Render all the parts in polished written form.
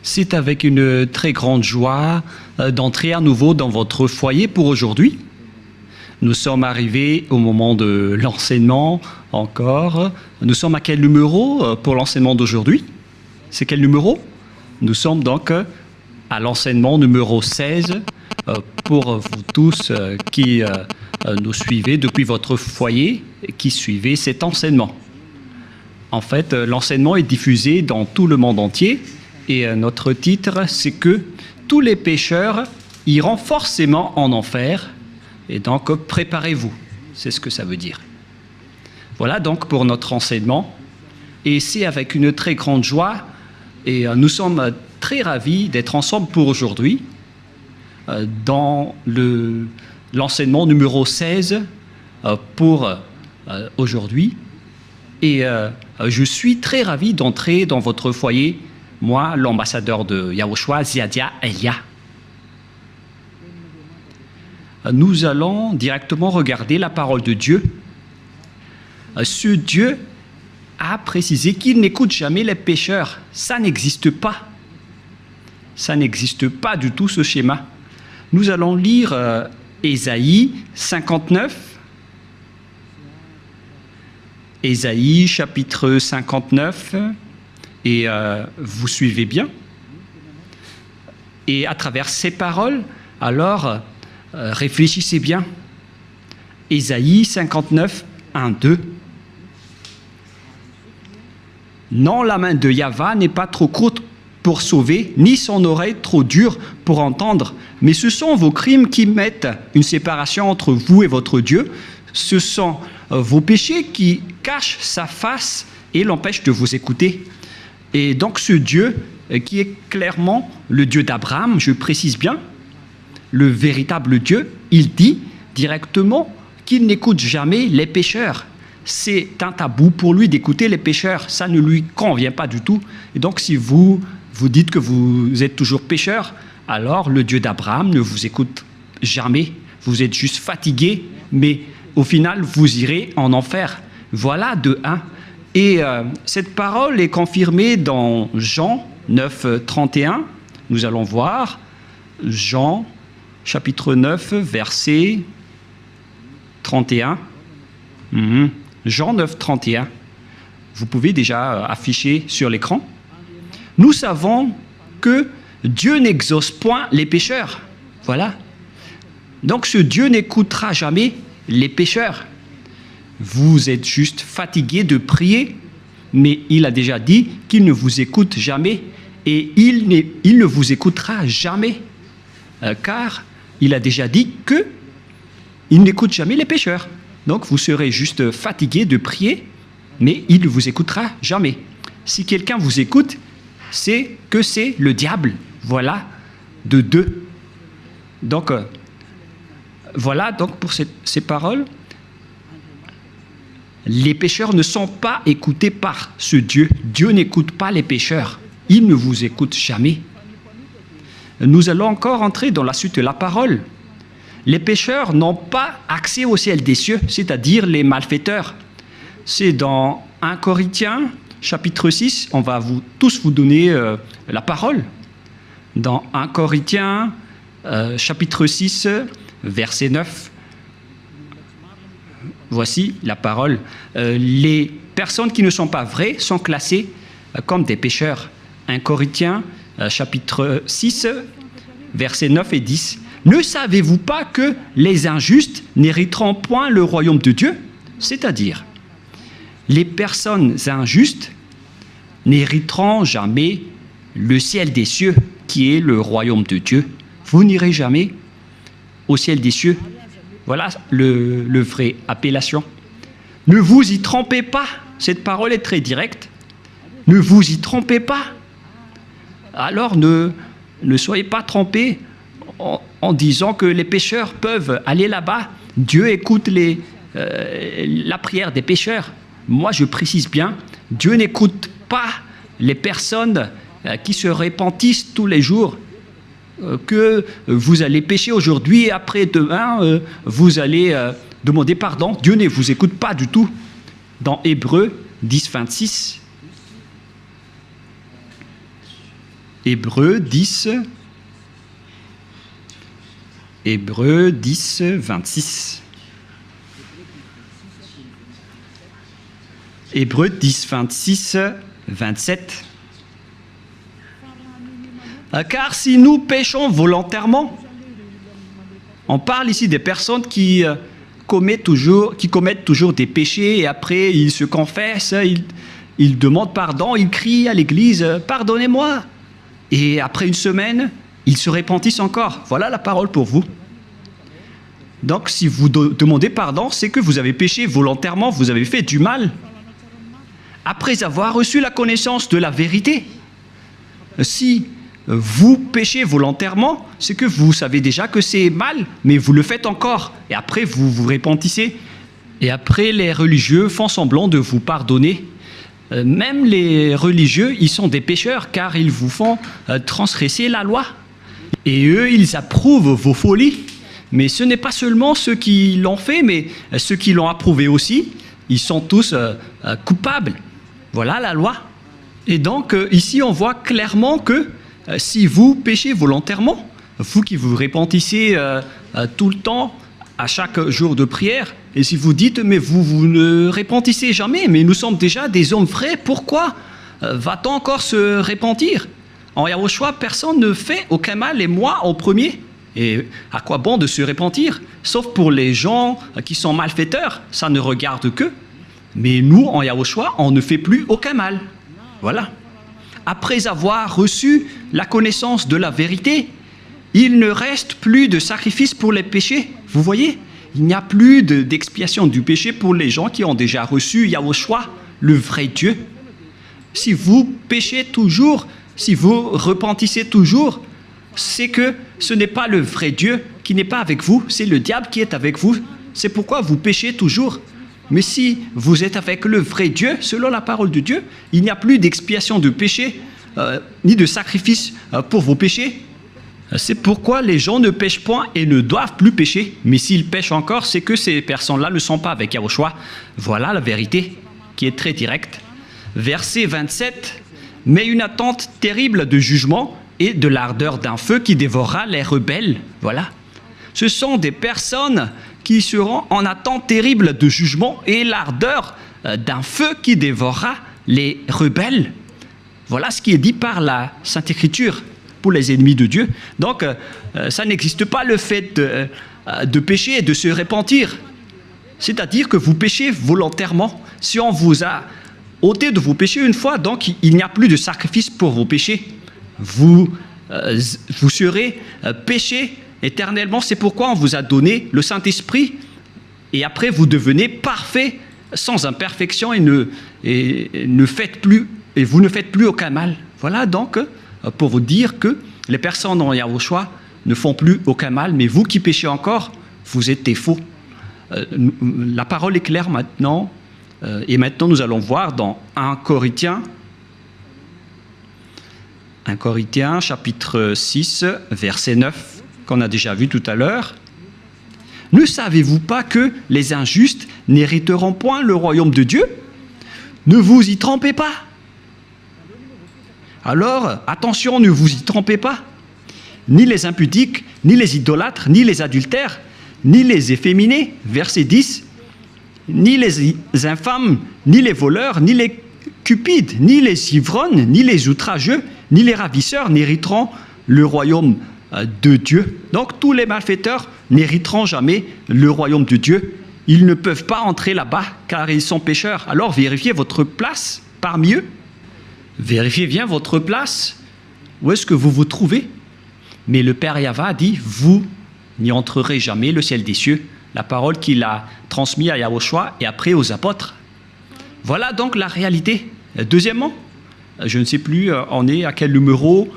C'est avec une très grande joie d'entrer à nouveau dans votre foyer pour aujourd'hui. Nous sommes arrivés au moment de l'enseignement encore. Nous sommes à quel numéro pour l'enseignement d'aujourd'hui? C'est quel numéro? Nous sommes donc à l'enseignement numéro 16 pour vous tous qui nous suivez depuis votre foyer et qui suivez cet enseignement. En fait, l'enseignement est diffusé dans tout le monde entier et notre titre, c'est que tous les pécheurs iront forcément en enfer et donc préparez-vous. C'est ce que ça veut dire. Voilà donc pour notre enseignement et c'est avec une très grande joie et nous sommes très ravis d'être ensemble pour aujourd'hui dans l'enseignement numéro 16 pour aujourd'hui. Et je suis très ravi d'entrer dans votre foyer, moi, l'ambassadeur de Yahushua, Ziadia Elia. Nous allons directement regarder la parole de Dieu. Ce Dieu a précisé qu'il n'écoute jamais les pécheurs. Ça n'existe pas. Ça n'existe pas du tout, ce schéma. Nous allons lire Ésaïe 59. Ésaïe, chapitre 59, et vous suivez bien. Et à travers ces paroles, alors, réfléchissez bien. Ésaïe 59, 1, 2. Non, la main de Yahva n'est pas trop courte pour sauver, ni son oreille trop dure pour entendre, mais ce sont vos crimes qui mettent une séparation entre vous et votre Dieu. Ce sont vos péchés qui cachent sa face et l'empêchent de vous écouter. Et donc ce Dieu, qui est clairement le Dieu d'Abraham, je précise bien, le véritable Dieu, il dit directement qu'il n'écoute jamais les pécheurs. C'est un tabou pour lui d'écouter les pécheurs, ça ne lui convient pas du tout. Et donc si vous dites que vous êtes toujours pécheur, alors le Dieu d'Abraham ne vous écoute jamais. Vous êtes juste fatigué, mais au final, vous irez en enfer. Voilà de 1. Et cette parole est confirmée dans Jean 9, 31. Nous allons voir Jean, chapitre 9, verset 31. Jean 9, 31. Vous pouvez déjà afficher sur l'écran. Nous savons que Dieu n'exauce point les pécheurs. Voilà. Donc ce Dieu n'écoutera jamais les pécheurs. Vous êtes juste fatigués de prier, mais il a déjà dit qu'il ne vous écoute jamais et il ne vous écoutera jamais, car il a déjà dit qu'il n'écoute jamais les pécheurs. Donc vous serez juste fatigués de prier, mais il ne vous écoutera jamais. Si quelqu'un vous écoute, c'est que c'est le diable. Voilà, de 2. Donc, voilà donc pour ces paroles. Les pécheurs ne sont pas écoutés par ce Dieu. Dieu n'écoute pas les pécheurs. Il ne vous écoute jamais. Nous allons encore entrer dans la suite de la parole. Les pécheurs n'ont pas accès au ciel des cieux, c'est-à-dire les malfaiteurs. C'est dans 1 Corinthiens, chapitre 6, on va tous vous donner la parole. Dans 1 Corinthiens, chapitre 6, verset 9. Voici la parole. Les personnes qui ne sont pas vraies sont classées comme des pécheurs. 1 Corinthiens, chapitre 6, versets 9 et 10. Ne savez-vous pas que les injustes n'hériteront point le royaume de Dieu? C'est-à-dire, les personnes injustes n'hériteront jamais le ciel des cieux, qui est le royaume de Dieu. Vous n'irez jamais au ciel des cieux. Voilà le vrai appellation. Ne vous y trompez pas. Cette parole est très directe. Ne vous y trompez pas. Alors ne soyez pas trompés en disant que les pécheurs peuvent aller là-bas. Dieu écoute la prière des pécheurs. Moi, je précise bien, Dieu n'écoute pas les personnes qui se repentissent tous les jours. Que vous allez pécher aujourd'hui et après demain, vous allez demander pardon. Dieu ne vous écoute pas du tout. Dans Hébreux 10, 26, Hébreux 10, 26. Hébreux 10, 26, 27. Car si nous péchons volontairement, on parle ici des personnes qui commettent toujours des péchés et après ils se confessent, ils demandent pardon, ils crient à l'église « Pardonnez-moi » et après une semaine, ils se repentissent encore. Voilà la parole pour vous. Donc si vous demandez pardon, c'est que vous avez péché volontairement, vous avez fait du mal. Après avoir reçu la connaissance de la vérité, si vous péchez volontairement, c'est que vous savez déjà que c'est mal, mais vous le faites encore. Et après, vous vous repentissez. Et après, les religieux font semblant de vous pardonner. Même les religieux, ils sont des pécheurs, car ils vous font transgresser la loi. Et eux, ils approuvent vos folies. Mais ce n'est pas seulement ceux qui l'ont fait, mais ceux qui l'ont approuvé aussi. Ils sont tous coupables. Voilà la loi. Et donc, ici, on voit clairement que si vous péchez volontairement, vous qui vous repentissez tout le temps, à chaque jour de prière, et si vous dites, mais vous ne repentissez jamais, mais nous sommes déjà des hommes vrais, pourquoi va-t-on encore se repentir? En Yahushua, personne ne fait aucun mal, et moi en premier. Et à quoi bon de se repentir? Sauf pour les gens qui sont malfaiteurs, ça ne regarde qu'eux. Mais nous, en Yahushua, on ne fait plus aucun mal. Voilà. Après avoir reçu la connaissance de la vérité, il ne reste plus de sacrifice pour les péchés. Vous voyez, il n'y a plus d'expiation du péché pour les gens qui ont déjà reçu Yahushua, le vrai Dieu. Si vous péchez toujours, si vous repentissez toujours, c'est que ce n'est pas le vrai Dieu qui n'est pas avec vous, c'est le diable qui est avec vous. C'est pourquoi vous péchez toujours. Mais si vous êtes avec le vrai Dieu, selon la parole de Dieu, il n'y a plus d'expiation de péché, ni de sacrifice pour vos péchés. C'est pourquoi les gens ne pêchent point et ne doivent plus pécher. Mais s'ils pêchent encore, c'est que ces personnes-là ne sont pas avec Yahushua. Voilà la vérité qui est très directe. Verset 27. « Mais une attente terrible de jugement et de l'ardeur d'un feu qui dévorera les rebelles. » Voilà. Ce sont des personnes qui seront en attente terrible de jugement et l'ardeur d'un feu qui dévorera les rebelles. Voilà ce qui est dit par la Sainte Écriture pour les ennemis de Dieu. Donc, ça n'existe pas le fait de pécher et de se repentir. C'est-à-dire que vous péchez volontairement. Si on vous a ôté de vos péchés une fois, donc il n'y a plus de sacrifice pour vos péchés. Vous serez péchés éternellement. C'est pourquoi on vous a donné le Saint-Esprit. Et après, vous devenez parfait, sans imperfection, et vous ne faites plus aucun mal. Voilà donc pour vous dire que les personnes en Yahushua ne font plus aucun mal, mais vous qui péchez encore, vous êtes des faux. La parole est claire maintenant, et maintenant nous allons voir dans 1 Corinthiens chapitre 6, verset 9, qu'on a déjà vu tout à l'heure. « Ne savez-vous pas que les injustes n'hériteront point le royaume de Dieu? Ne vous y trompez pas. » Alors, attention, ne vous y trompez pas. Ni les impudiques, ni les idolâtres, ni les adultères, ni les efféminés, verset 10, ni les infâmes, ni les voleurs, ni les cupides, ni les ivrognes, ni les outrageux, ni les ravisseurs n'hériteront le royaume de Dieu. Donc tous les malfaiteurs n'hériteront jamais le royaume de Dieu. Ils ne peuvent pas entrer là-bas car ils sont pécheurs. Alors vérifiez votre place parmi eux. Vérifiez bien votre place. Où est-ce que vous vous trouvez? Mais le Père Yahva dit, vous n'y entrerez jamais le ciel des cieux. La parole qu'il a transmise à Yahushua et après aux apôtres. Voilà donc la réalité. Deuxièmement, je ne sais plus, on est à quel numéro,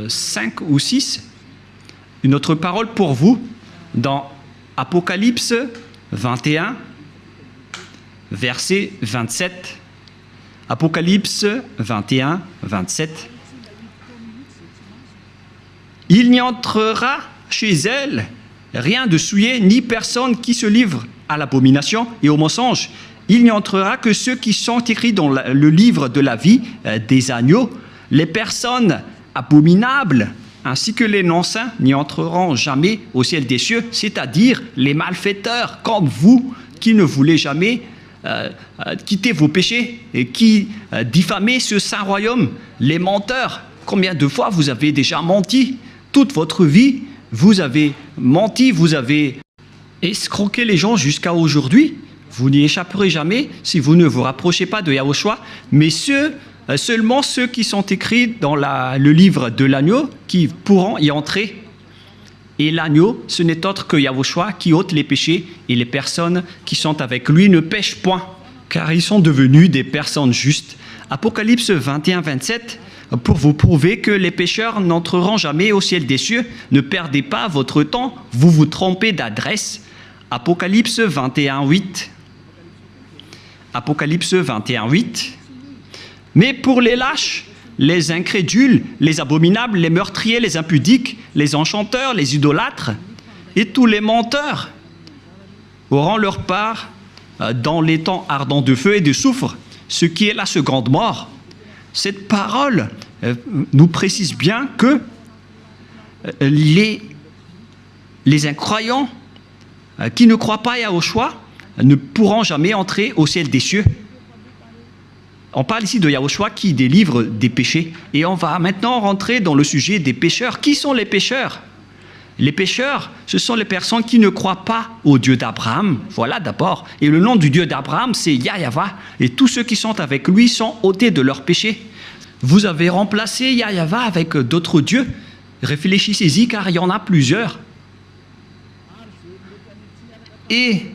5 ou 6. Une autre parole pour vous, dans Apocalypse 21, verset 27. Apocalypse 21, 27. Il n'y entrera chez elle rien de souillé, ni personne qui se livre à l'abomination et au mensonge. Il n'y entrera que ceux qui sont écrits dans le livre de la vie des agneaux. Les personnes abominables, ainsi que les non-saints n'y entreront jamais au ciel des cieux, c'est-à-dire les malfaiteurs comme vous qui ne voulez jamais quitter vos péchés et qui diffamez ce saint royaume, les menteurs. Combien de fois vous avez déjà menti? Toute votre vie, vous avez menti, vous avez escroqué les gens jusqu'à aujourd'hui. Vous n'y échapperez jamais si vous ne vous rapprochez pas de Yahushua, mais seulement ceux qui sont écrits dans le livre de l'agneau qui pourront y entrer. Et l'agneau, ce n'est autre que Yahushua qui ôte les péchés, et les personnes qui sont avec lui ne pêchent point, car ils sont devenus des personnes justes. Apocalypse 21, 27, pour vous prouver que les pécheurs n'entreront jamais au ciel des cieux, ne perdez pas votre temps, vous vous trompez d'adresse. Apocalypse 21, 8. Apocalypse 21, 8. Mais pour les lâches, les incrédules, les abominables, les meurtriers, les impudiques, les enchanteurs, les idolâtres et tous les menteurs auront leur part dans les temps ardents de feu et de soufre, ce qui est la seconde mort. Cette parole nous précise bien que les incroyants qui ne croient pas à Yahushua ne pourront jamais entrer au ciel des cieux. On parle ici de Yahushua qui délivre des péchés. Et on va maintenant rentrer dans le sujet des pécheurs. Qui sont les pécheurs? Les pécheurs, ce sont les personnes qui ne croient pas au Dieu d'Abraham. Voilà d'abord. Et le nom du Dieu d'Abraham, c'est Yahva. Et tous ceux qui sont avec lui sont ôtés de leurs péchés. Vous avez remplacé Yahva avec d'autres dieux. Réfléchissez-y car il y en a plusieurs. Et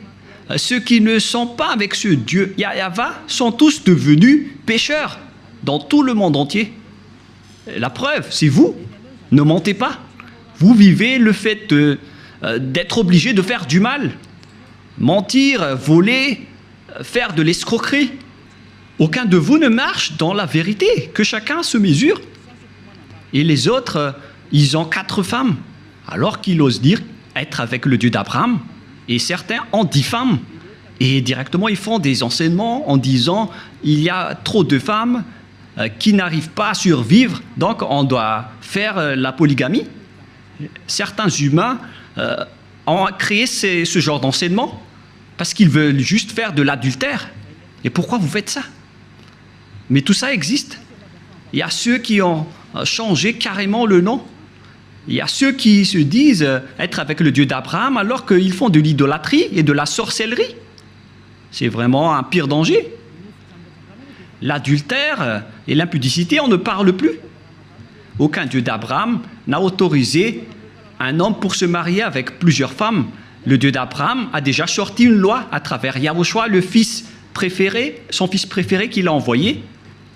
ceux qui ne sont pas avec ce Dieu Yahva sont tous devenus pécheurs dans tout le monde entier. La preuve, c'est vous. Ne mentez pas. Vous vivez le fait d'être obligé de faire du mal. Mentir, voler, faire de l'escroquerie. Aucun de vous ne marche dans la vérité. Que chacun se mesure. Et les autres, ils ont 4 femmes. Alors qu'ils osent dire être avec le Dieu d'Abraham. Et certains en diffament. Et directement, ils font des enseignements en disant il y a trop de femmes qui n'arrivent pas à survivre, donc on doit faire la polygamie. Certains humains ont créé ce genre d'enseignement parce qu'ils veulent juste faire de l'adultère. Et pourquoi vous faites ça? Mais tout ça existe. Il y a ceux qui ont changé carrément le nom. Il y a ceux qui se disent être avec le Dieu d'Abraham alors qu'ils font de l'idolâtrie et de la sorcellerie. C'est vraiment un pire danger. L'adultère et l'impudicité, on ne parle plus. Aucun Dieu d'Abraham n'a autorisé un homme pour se marier avec plusieurs femmes. Le Dieu d'Abraham a déjà sorti une loi à travers Yahushua, le fils préféré, son fils préféré qu'il a envoyé.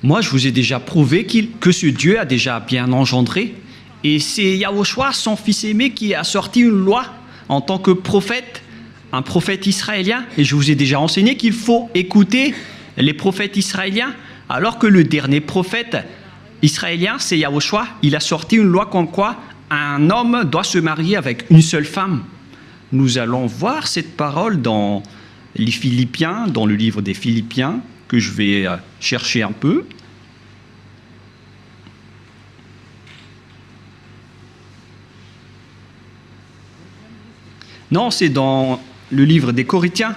Moi, je vous ai déjà prouvé que ce Dieu a déjà bien engendré. Et c'est Yahushua, son fils aimé, qui a sorti une loi en tant que prophète, un prophète israélien. Et je vous ai déjà enseigné qu'il faut écouter les prophètes israéliens, alors que le dernier prophète israélien, c'est Yahushua. Il a sorti une loi comme quoi un homme doit se marier avec une seule femme. Nous allons voir cette parole dans les Philippiens, dans le livre des Philippiens, que je vais chercher un peu. Non, c'est dans le livre des Corinthiens.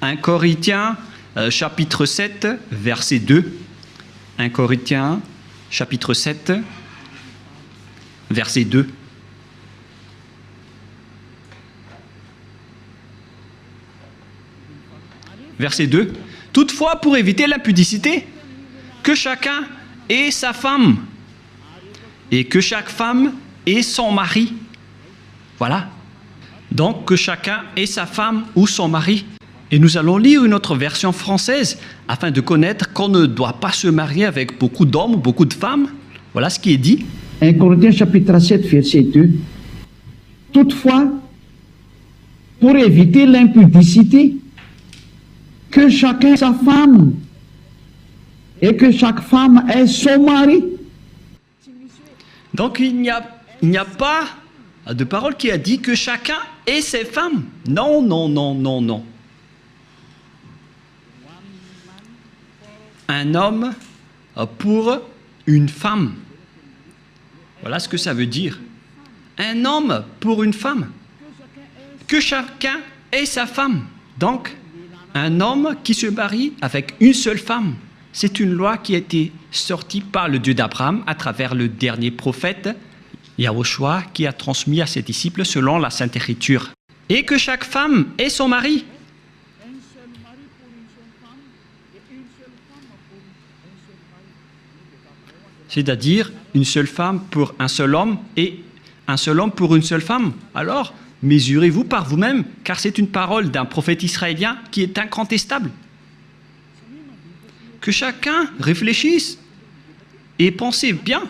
1 Corinthiens, chapitre 7, verset 2. 1 Corinthiens, chapitre 7, verset 2. Verset 2. Toutefois, pour éviter l'impudicité, que chacun ait sa femme, et que chaque femme ait son mari. Voilà. Donc, que chacun ait sa femme ou son mari. Et nous allons lire une autre version française, afin de connaître qu'on ne doit pas se marier avec beaucoup d'hommes ou beaucoup de femmes. Voilà ce qui est dit. 1 Corinthiens chapitre 7, verset 2. Toutefois, pour éviter l'impudicité, que chacun ait sa femme et que chaque femme ait son mari. Donc il n'y a pas de parole qui a dit que chacun ait ses femmes. Non, non, non, non, non. Un homme pour une femme. Voilà ce que ça veut dire. Un homme pour une femme. Que chacun ait sa femme. Donc, un homme qui se marie avec une seule femme. C'est une loi qui a été sortie par le Dieu d'Abraham à travers le dernier prophète, Yahushua, qui a transmis à ses disciples selon la Sainte Écriture. Et que chaque femme ait son mari. C'est-à-dire une seule femme pour un seul homme et un seul homme pour une seule femme. Alors, mesurez-vous par vous-même, car c'est une parole d'un prophète israélien qui est incontestable. Que chacun réfléchisse et pensez bien.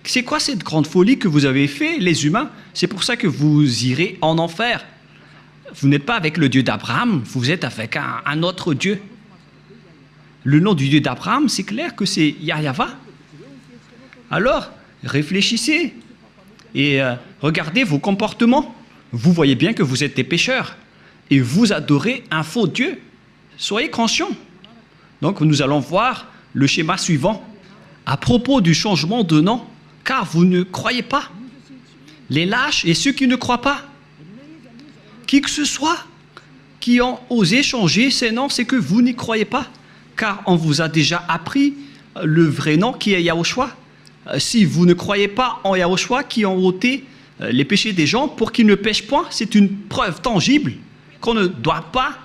C'est quoi cette grande folie que vous avez fait, les humains? C'est pour ça que vous irez en enfer. Vous n'êtes pas avec le Dieu d'Abraham, vous êtes avec un autre Dieu. Le nom du Dieu d'Abraham, c'est clair que c'est Yahva. Alors, réfléchissez et regardez vos comportements. Vous voyez bien que vous êtes des pécheurs et vous adorez un faux Dieu. Soyez conscients. Donc, nous allons voir le schéma suivant. À propos du changement de nom, car vous ne croyez pas. Les lâches et ceux qui ne croient pas. Qui que ce soit qui ont osé changer ces noms, c'est que vous n'y croyez pas. Car on vous a déjà appris le vrai nom qui est Yahushua. Si vous ne croyez pas en Yahushua qui ont ôté les péchés des gens pour qu'ils ne pêchent point, c'est une preuve tangible qu'on ne doit pas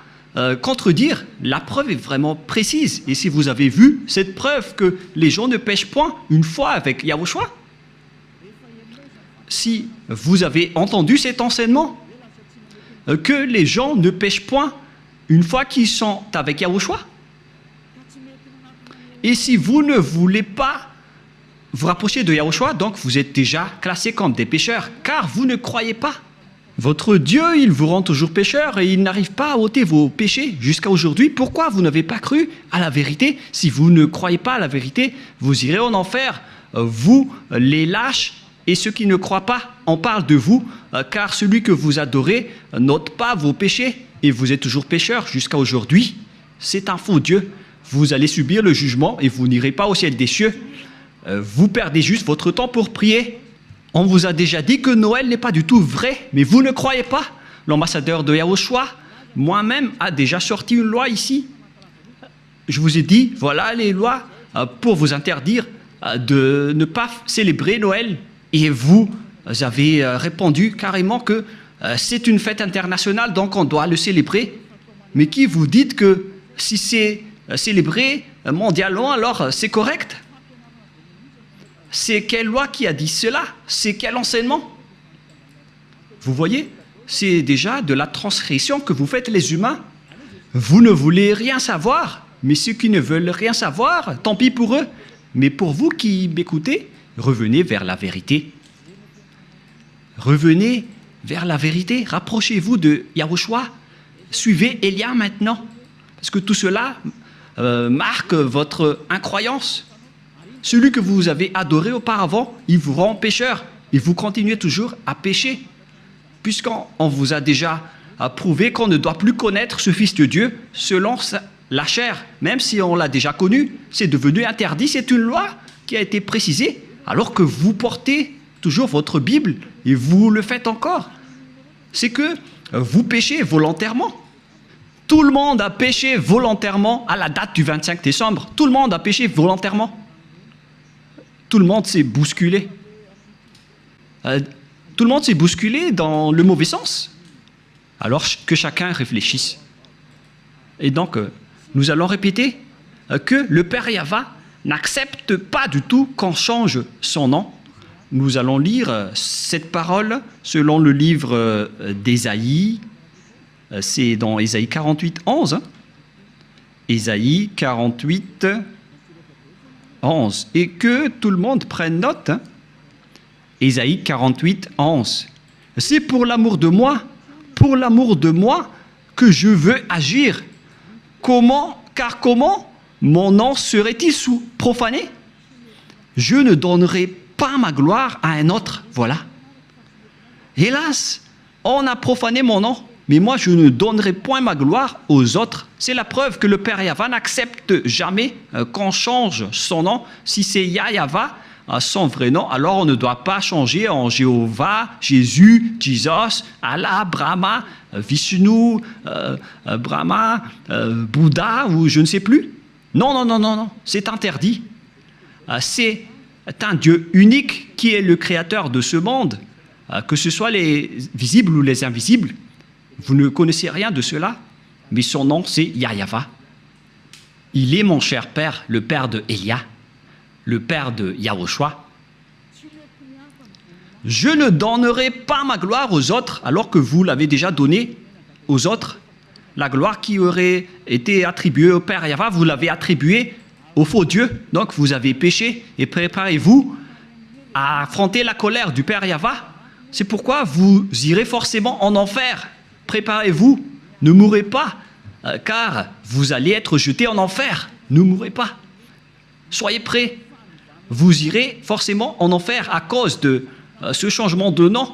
contredire. La preuve est vraiment précise. Et si vous avez vu cette preuve que les gens ne pêchent point une fois avec Yahushua, si vous avez entendu cet enseignement, que les gens ne pêchent point une fois qu'ils sont avec Yahushua, et si vous ne voulez pas vous rapprocher de Yahushua, donc vous êtes déjà classés comme des pécheurs, car vous ne croyez pas. Votre Dieu, il vous rend toujours pécheur et il n'arrive pas à ôter vos péchés jusqu'à aujourd'hui. Pourquoi vous n'avez pas cru à la vérité? Si vous ne croyez pas à la vérité, vous irez en enfer. Vous, les lâches et ceux qui ne croient pas, on parle de vous, car celui que vous adorez n'ôte pas vos péchés et vous êtes toujours pécheur jusqu'à aujourd'hui. C'est un faux Dieu. Vous allez subir le jugement et vous n'irez pas au ciel des cieux. Vous perdez juste votre temps pour prier. On vous a déjà dit que Noël n'est pas du tout vrai, mais vous ne croyez pas. L'ambassadeur de Yahushua, moi-même, a déjà sorti une loi ici. Je vous ai dit, voilà les lois pour vous interdire de ne pas célébrer Noël. Et vous avez répondu carrément que c'est une fête internationale, donc on doit le célébrer. Mais qui vous dites que si c'est célébré mondialement, alors c'est correct? C'est quelle loi qui a dit cela? C'est quel enseignement? Vous voyez, c'est déjà de la transgression que vous faites les humains. Vous ne voulez rien savoir, mais ceux qui ne veulent rien savoir, tant pis pour eux. Mais pour vous qui m'écoutez, revenez vers la vérité. Revenez vers la vérité. Rapprochez-vous de Yahushua. Suivez Élia maintenant. Parce que tout cela marque votre incroyance. Celui que vous avez adoré auparavant, il vous rend pécheur. Et vous continuez toujours à pécher. Puisqu'on vous a déjà prouvé qu'on ne doit plus connaître ce Fils de Dieu selon la chair. Même si on l'a déjà connu, c'est devenu interdit. C'est une loi qui a été précisée. Alors que vous portez toujours votre Bible et vous le faites encore. C'est que vous péchez volontairement. Tout le monde a péché volontairement à la date du 25 décembre. Tout le monde a péché volontairement. Tout le monde s'est bousculé. Tout le monde s'est bousculé dans le mauvais sens. Alors que chacun réfléchisse. Et donc, nous allons répéter que le Père Yahva n'accepte pas du tout qu'on change son nom. Nous allons lire cette parole selon le livre d'Ésaïe. C'est dans Ésaïe 48, 11. Ésaïe 48, 11. Et que tout le monde prenne note. Ésaïe 48, 11. C'est pour l'amour de moi que je veux agir. Car comment mon nom serait-il profané? Je ne donnerai pas ma gloire à un autre. Voilà. Hélas, on a profané mon nom, mais moi je ne donnerai point ma gloire aux autres. C'est la preuve que le Père Yahva n'accepte jamais qu'on change son nom. Si c'est Yahva, son vrai nom, alors on ne doit pas changer en Jéhovah, Jésus, Jesus, Allah, Brahma, Vishnu, Brahma, Bouddha ou je ne sais plus. Non, non, non, non, non, c'est interdit. C'est un Dieu unique qui est le créateur de ce monde, que ce soit les visibles ou les invisibles. Vous ne connaissez rien de cela, mais son nom c'est Yahweh. Il est mon cher père, le père de Elia, le père de Yahushua. Je ne donnerai pas ma gloire aux autres, alors que vous l'avez déjà donnée aux autres. La gloire qui aurait été attribuée au Père Yahweh, vous l'avez attribuée au faux Dieu. Donc vous avez péché et préparez-vous à affronter la colère du Père Yahweh. C'est pourquoi vous irez forcément en enfer. Préparez-vous, ne mourrez pas, car vous allez être jetés en enfer. Ne mourrez pas. Soyez prêts. Vous irez forcément en enfer à cause de ce changement de nom.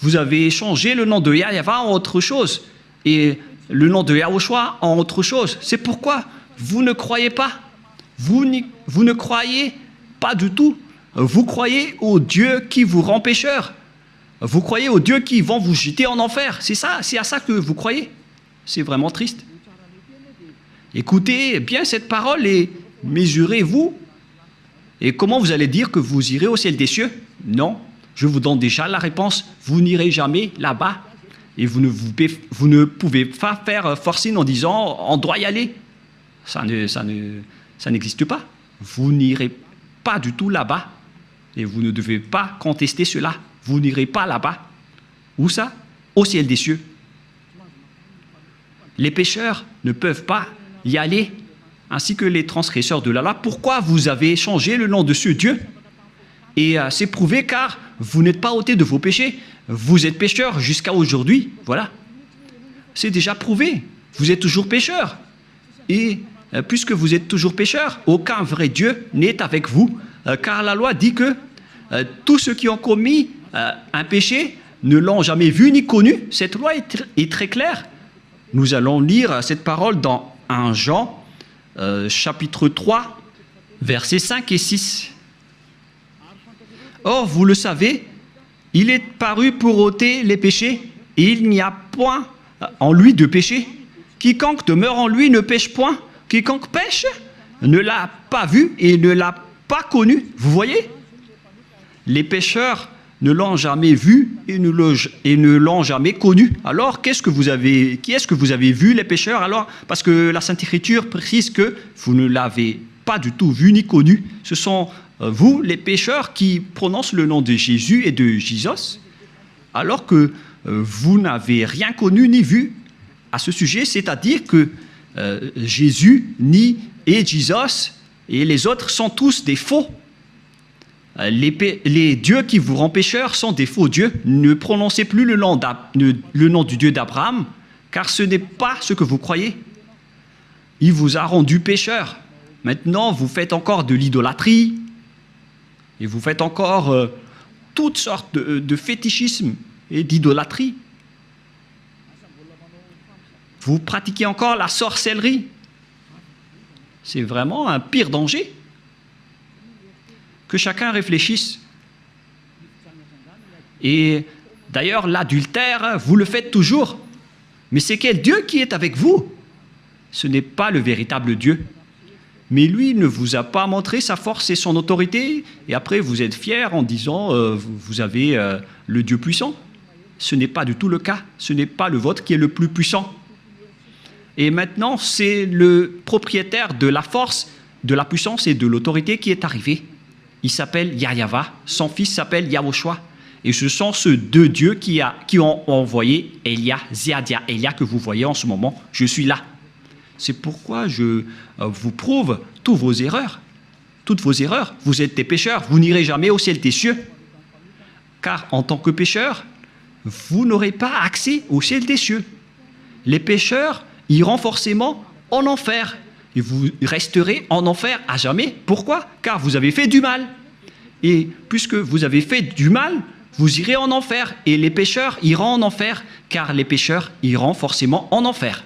Vous avez changé le nom de Yahweh en autre chose et le nom de Yahushua en autre chose. C'est pourquoi vous ne croyez pas. Vous ne croyez pas du tout. Vous croyez au Dieu qui vous rend pécheur. Vous croyez aux dieux qui vont vous jeter en enfer. C'est ça, c'est à ça que vous croyez. C'est vraiment triste. Écoutez bien cette parole et mesurez-vous. Et comment vous allez dire que vous irez au ciel des cieux? Non, je vous donne déjà la réponse. Vous n'irez jamais là-bas. Et vous ne pouvez pas faire forcing en disant on doit y aller. Ça n'existe pas. Vous n'irez pas du tout là-bas. Et vous ne devez pas contester cela. Vous n'irez pas là-bas. Où ça? Au ciel des cieux. Les pécheurs ne peuvent pas y aller, ainsi que les transgresseurs de la loi. Pourquoi vous avez changé le nom de ce Dieu? Et c'est prouvé car vous n'êtes pas ôté de vos péchés. Vous êtes pécheur jusqu'à aujourd'hui. Voilà. C'est déjà prouvé. Vous êtes toujours pécheur. Et puisque vous êtes toujours pécheur, aucun vrai Dieu n'est avec vous. Car la loi dit que tous ceux qui ont commis un péché ne l'ont jamais vu ni connu. Cette loi est très claire. Nous allons lire cette parole dans 1 Jean, chapitre 3, versets 5 et 6. Or, vous le savez, il est paru pour ôter les péchés, et il n'y a point en lui de péché. Quiconque demeure en lui ne pêche point. Quiconque pêche ne l'a pas vu et ne l'a pas connu. Vous voyez? Les pécheurs ne l'ont jamais vu et ne l'ont jamais connu. Alors, qui est-ce que vous avez vu, les pécheurs? Alors, parce que la Sainte Écriture précise que vous ne l'avez pas du tout vu ni connu. Ce sont vous, les pécheurs, qui prononcent le nom de Jésus et de Jesus, alors que vous n'avez rien connu ni vu à ce sujet, c'est-à-dire que Jésus et Jesus et les autres sont tous des faux. Les dieux qui vous rendent pécheurs sont des faux dieux. Ne prononcez plus le nom du Dieu d'Abraham, car ce n'est pas ce que vous croyez. Il vous a rendu pécheur. Maintenant, vous faites encore de l'idolâtrie, et vous faites encore toutes sortes de fétichisme et d'idolâtrie. Vous pratiquez encore la sorcellerie. C'est vraiment un pire danger. Que chacun réfléchisse. Et d'ailleurs, l'adultère, vous le faites toujours. Mais c'est quel Dieu qui est avec vous? Ce n'est pas le véritable Dieu. Mais lui ne vous a pas montré sa force et son autorité, et après vous êtes fiers en disant vous avez le Dieu puissant. Ce n'est pas du tout le cas. Ce n'est pas le vôtre qui est le plus puissant. Et maintenant, c'est le propriétaire de la force, de la puissance et de l'autorité qui est arrivé. Il s'appelle Yahweh, son fils s'appelle Yahushua. Et ce sont ces deux dieux qui ont envoyé Elia, Ziadia, Elia que vous voyez en ce moment. Je suis là. C'est pourquoi je vous prouve toutes vos erreurs. Toutes vos erreurs. Vous êtes des pécheurs. Vous n'irez jamais au ciel des cieux. Car en tant que pécheurs, vous n'aurez pas accès au ciel des cieux. Les pécheurs iront forcément en enfer. Et vous resterez en enfer à jamais. Pourquoi? Car vous avez fait du mal. Et puisque vous avez fait du mal, vous irez en enfer. Et les pécheurs iront en enfer, car les pécheurs iront forcément en enfer.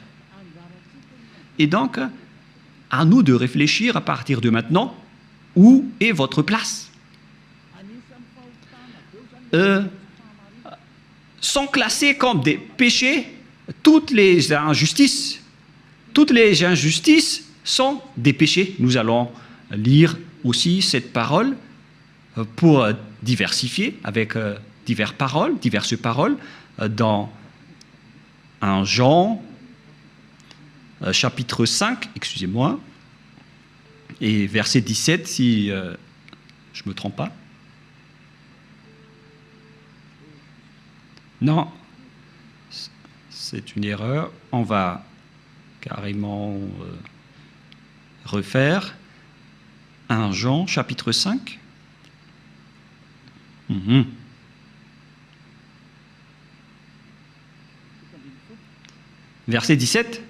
Et donc, à nous de réfléchir à partir de maintenant, où est votre place? sont classés comme des péchés. Toutes les injustices sont des péchés. Nous allons lire aussi cette parole pour diversifier avec diverses paroles dans 1 Jean chapitre 5, excusez-moi, et verset 17 si je ne me trompe pas. Non, c'est une erreur. On va carrément refaire 1 Jean chapitre 5. Verset 17.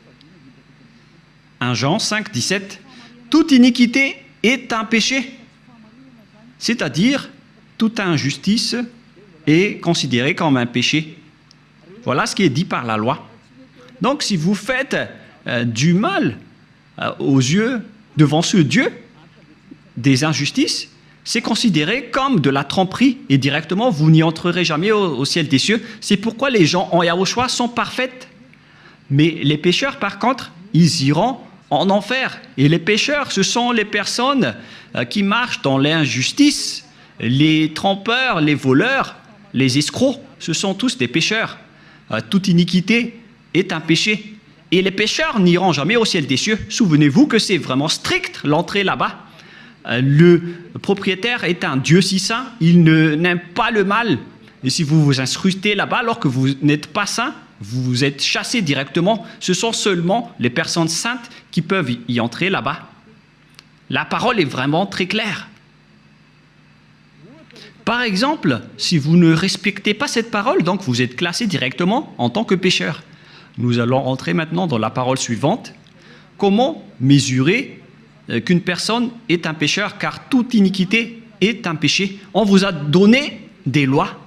1 Jean 5, 17. Toute iniquité est un péché. C'est-à-dire, toute injustice est considérée comme un péché. Voilà ce qui est dit par la loi. Donc, si vous faites du mal aux yeux, devant ce Dieu, des injustices, c'est considéré comme de la tromperie et directement, vous n'y entrerez jamais au ciel des cieux. C'est pourquoi les gens en Yahushua sont parfaits. Mais les pécheurs, par contre, ils iront en enfer. Et les pécheurs, ce sont les personnes qui marchent dans l'injustice, les trompeurs, les voleurs, les escrocs, ce sont tous des pécheurs. Toute iniquité est un péché. Et les pécheurs n'iront jamais au ciel des cieux. Souvenez-vous que c'est vraiment strict l'entrée là-bas. Le propriétaire est un Dieu si saint, il n'aime pas le mal. Et si vous vous incrustez là-bas alors que vous n'êtes pas saint, vous êtes chassé directement. Ce sont seulement les personnes saintes qui peuvent y entrer là-bas. La parole est vraiment très claire. Par exemple, si vous ne respectez pas cette parole, donc vous êtes classé directement en tant que pécheur. Nous allons entrer maintenant dans la parole suivante. Comment mesurer qu'une personne est un pécheur, car toute iniquité est un péché. On vous a donné des lois.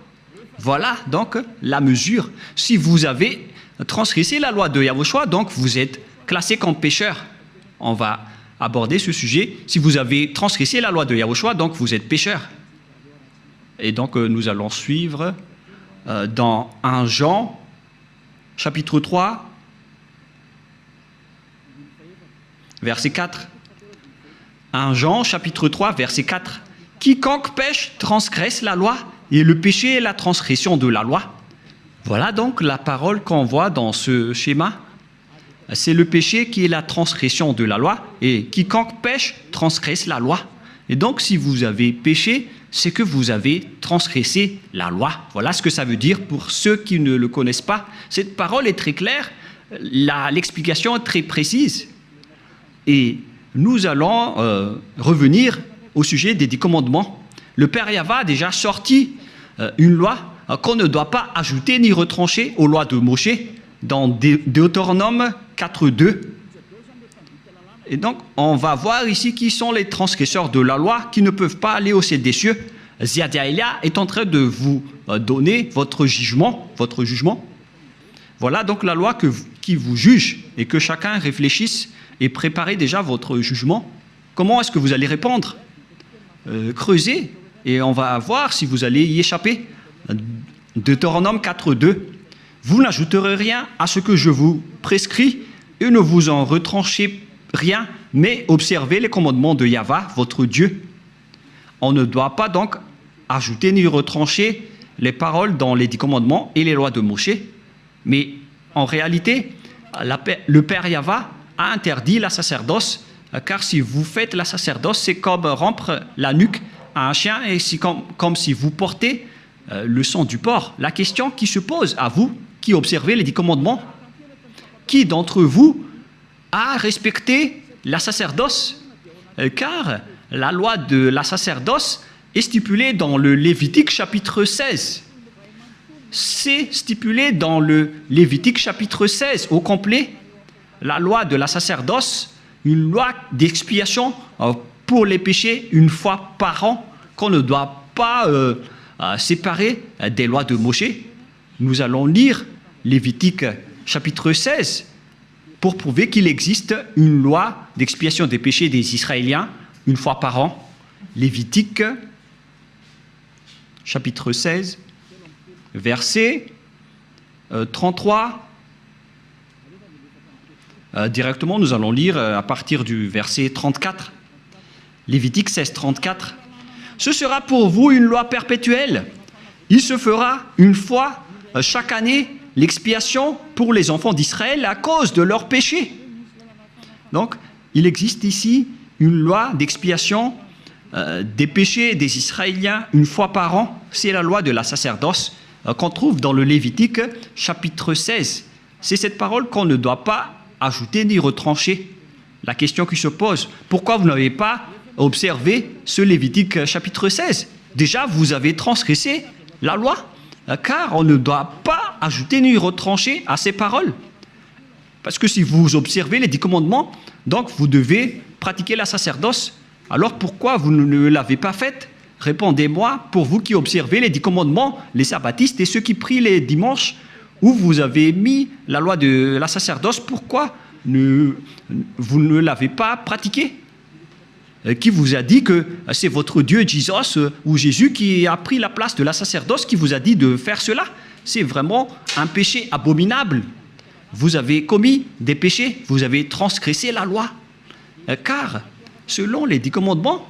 Voilà donc la mesure. Si vous avez transgressé la loi de Yahushua, donc vous êtes classé comme pécheur. On va aborder ce sujet. Si vous avez transgressé la loi de Yahushua, donc vous êtes pécheur. Et donc nous allons suivre dans 1 Jean, chapitre 3, verset 4. 1 Jean, chapitre 3, verset 4. Quiconque pêche transgresse la loi, et le péché est la transgression de la loi. Voilà donc la parole qu'on voit dans ce schéma. C'est le péché qui est la transgression de la loi, et quiconque pêche transgresse la loi. Et donc si vous avez péché, c'est que vous avez transgressé la loi. Voilà ce que ça veut dire pour ceux qui ne le connaissent pas. Cette parole est très claire, l'explication est très précise. Et nous allons revenir au sujet des 10 commandements. Le Père Yahva a déjà sorti une loi qu'on ne doit pas ajouter ni retrancher aux lois de Moshe dans Deutéronome 4.2. Et donc, on va voir ici qui sont les transgresseurs de la loi qui ne peuvent pas aller au ciel des cieux. Ziadaïlia est en train de vous donner votre jugement. Voilà donc la loi qui vous juge et que chacun réfléchisse et prépare déjà votre jugement. Comment est-ce que vous allez répondre? Creusez et on va voir si vous allez y échapper. Deutéronome 4.2. Vous n'ajouterez rien à ce que je vous prescris et ne vous en retranchez rien, mais observez les commandements de Yahva, votre Dieu. On ne doit pas donc ajouter ni retrancher les paroles dans les 10 commandements et les lois de Moshe. Mais en réalité, le Père Yahva a interdit la sacerdoce, car si vous faites la sacerdoce, c'est comme rompre la nuque à un chien et c'est comme si vous portez le sang du porc. La question qui se pose à vous, qui observez les 10 commandements, qui d'entre vous a respecté la sacerdoce? Car la loi de la sacerdoce est stipulée dans le Lévitique chapitre 16. C'est stipulé dans le Lévitique chapitre 16 au complet. La loi de la sacerdoce, une loi d'expiation pour les péchés une fois par an, qu'on ne doit pas séparer des lois de Moshe. Nous allons lire Lévitique chapitre 16 pour prouver qu'il existe une loi d'expiation des péchés des Israéliens une fois par an. Lévitique chapitre 16, verset 33. Directement, nous allons lire à partir du verset 34. Lévitique 16, 34. Ce sera pour vous une loi perpétuelle. Il se fera une fois chaque année l'expiation pour les enfants d'Israël à cause de leurs péchés. Donc, il existe ici une loi d'expiation des péchés des Israéliens une fois par an. C'est la loi de la sacerdoce qu'on trouve dans le Lévitique chapitre 16. C'est cette parole qu'on ne doit pas ajouter ni retrancher. La question qui se pose, pourquoi vous n'avez pas observé ce Lévitique chapitre 16? Déjà, vous avez transgressé la loi, car on ne doit pas ajouter ni retrancher à ces paroles. Parce que si vous observez les 10 commandements, donc vous devez pratiquer la sacerdoce. Alors pourquoi vous ne l'avez pas faite? Répondez-moi, pour vous qui observez les 10 commandements, les sabbatistes et ceux qui prient les dimanches, où vous avez mis la loi de la sacerdoce, pourquoi vous ne l'avez pas pratiquée? Qui vous a dit que c'est votre Dieu Jesus ou Jésus qui a pris la place de la sacerdoce, qui vous a dit de faire cela? C'est vraiment un péché abominable. Vous avez commis des péchés, vous avez transgressé la loi. Car, selon les 10 commandements,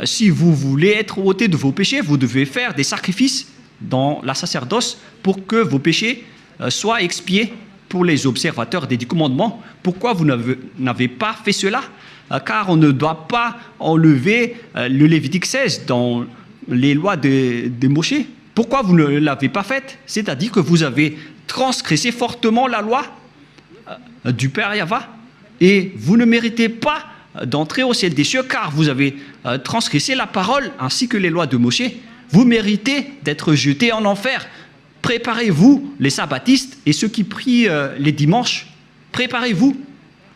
si vous voulez être ôté de vos péchés, vous devez faire des sacrifices dans la sacerdoce pour que vos péchés soient expiés pour les observateurs des 10 commandements. Pourquoi vous n'avez pas fait cela? Car on ne doit pas enlever le Lévitique 16 dans les lois de Moshe. Pourquoi vous ne l'avez pas fait? C'est-à-dire que vous avez transgressé fortement la loi du Père Yahva et vous ne méritez pas d'entrer au ciel des cieux car vous avez transgressé la parole ainsi que les lois de Moshe. Vous méritez d'être jetés en enfer. Préparez-vous, les sabbatistes et ceux qui prient les dimanches, préparez-vous